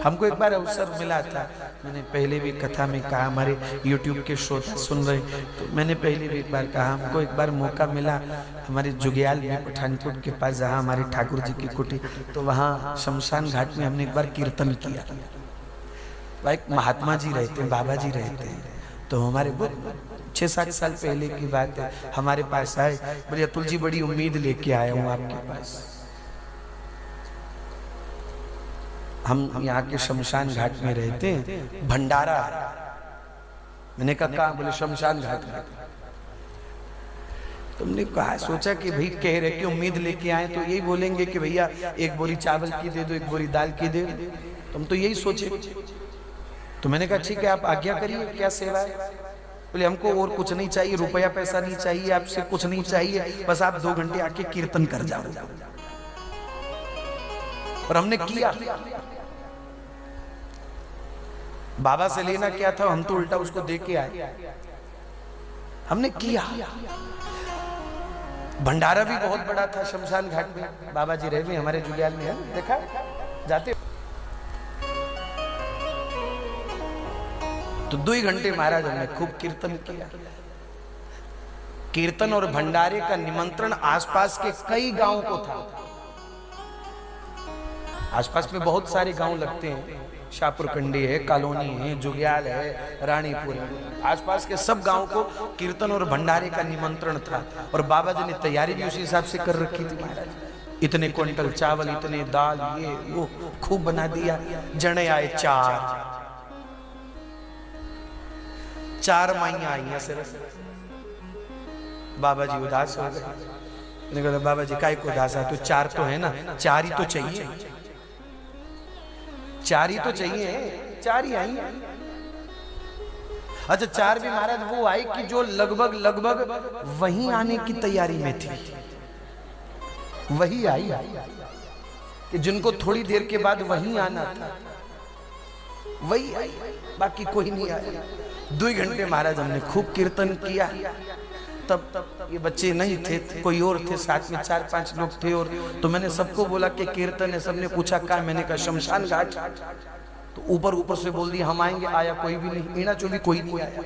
हमको एक बार अवसर मिला था, मैंने पहले भी कथा में कहा, हमारे YouTube के श्रोता सुन रहे तो मैंने पहले भी एक बार कहा, हमको एक बार मौका मिला हमारे जुग्याल में पठानकोट के पास जहाँ हमारे ठाकुर जी की कुटी, तो वहाँ शमशान घाट में हमने एक बार कीर्तन किया। वह एक महात्मा जी रहते हैं, बाबा जी रहते हैं, तो हमारे वो 6-7 साल पहले की बात है, हमारे पास आए, बोले अतुल जी बड़ी उम्मीद लेके आया हूँ आपके पास। हम यहाँ के शमशान घाट में रहते हैं, भंडारा। मैंने कहा बोले शमशान घाट में। तुमने कहा, सोचा कि भाई कह रहे कि उम्मीद लेके आए तो यही बोलेंगे कि भैया एक बोरी चावल की दे दो, एक बोरी दाल की दे दो, तुम तो यही सोचे। तो मैंने कहा ठीक है आप आज्ञा करिए, क्या सेवा है। बोले हमको और कुछ नहीं चाहिए, रुपया पैसा नहीं चाहिए, आपसे कुछ नहीं चाहिए, बस आप 2 घंटे आके कीर्तन कर जाओ। और हमने किया। बाबा से लेना क्या था, हम तो उल्टा उसको दे के आए। हमने किया। भंडारा भी बहुत बड़ा था शमशान घाट में, बाबा जी रहे हमारे जुलियाल में, है देखा जाते। तो 2 घंटे महाराज हमने खूब कीर्तन किया। कीर्तन और भंडारे का निमंत्रण आसपास के कई गांवों को था। आसपास में बहुत सारे गांव लगते हैं, शाहपुर कंडी है, कॉलोनी है, जुग्याल है, रानीपुर है, आसपास के सब गांवों को कीर्तन और भंडारे का निमंत्रण था। और बाबा जी ने तैयारी भी उसी हिसाब से कर रखी थी महाराज। इतने क्विंटल चावल, इतने दाल, ये वो खूब बना दिया। जने आए 4 माइयां आई हैं सिर्फ। बाबा जी उदास हो गए। मैंने कहा बाबा जी काय को उदास है, तो 4 तो है ना, 4 ही तो चाहिए, 4 ही तो चाहिए, 4 ही आई। अच्छा 4 भी महाराज वो आई कि जो लगभग वहीं आने की तैयारी में थी, वही आई कि जिनको थोड़ी देर के बाद वहीं आना था, वही आई, बाकी कोई नहीं आया। 2 घंटे महाराज हमने खूब कीर्तन किया। तब ये बच्चे नहीं थे, कोई और थे, साथ में 4-5 लोग थे। और तो मैंने सबको बोला कि कीर्तन है, सबने पूछा कहाँ, मैंने कहा शमशान घाट। तो ऊपर से बोल दिया हम आएंगे, आया कोई भी नहीं, ईना चो भी कोई नहीं आया,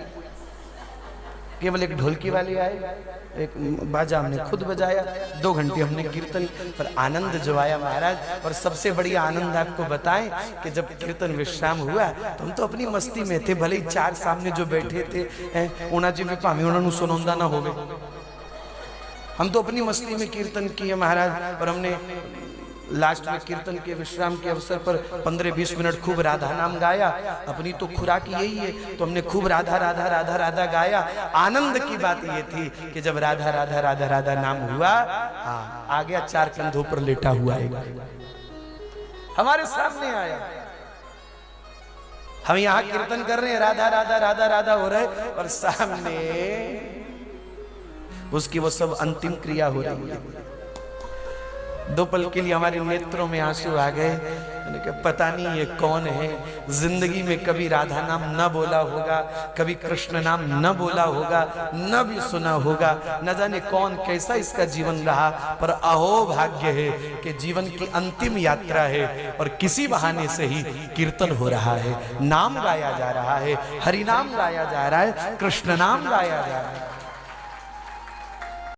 केवल एक ढोलकी वाले आए, एक बाजा हमने खुद बजाया। 2 घंटे हमने कीर्तन पर आनंद जो आया महाराज। और सबसे बड़ी आनंद आपको बताएं कि जब कीर्तन विश्राम हुआ तो हम तो अपनी मस्ती में थे, भले ही 4 सामने जो बैठे थे उना जी में भावे उन्होंने सुनौंदा ना होवे, हम तो अपनी मस्ती में कीर्तन किए महाराज। और हमने लास्ट में कीर्तन के विश्राम के अवसर पर 15-20 मिनट खूब राधा नाम गाया। अपनी तो खुराक यही है, तो हमने खूब राधा राधा राधा राधा गाया। आनंद की बात ये थी कि जब राधा राधा राधा राधा नाम हुआ, आ गया 4 कंधों पर लेटा हुआ एक हमारे सामने आया। हम यहाँ कीर्तन कर रहे हैं, राधा राधा राधा राधा हो रहे, और सामने उसकी वो सब अंतिम क्रिया हो रही है। 2 पल के लिए हमारे नेत्रों में आंसू आ गए। मैंने कहा पता नहीं ये कौन है, जिंदगी में कभी राधा नाम न बोला होगा, कभी कृष्ण नाम न बोला होगा, न भी सुना होगा, न जाने कौन कैसा इसका जीवन रहा। पर अहो भाग्य है कि जीवन की अंतिम यात्रा है और किसी बहाने से ही कीर्तन हो रहा है, नाम गाया जा रहा है, हरि नाम गाया जा रहा है, कृष्ण नाम गाया जा रहा है।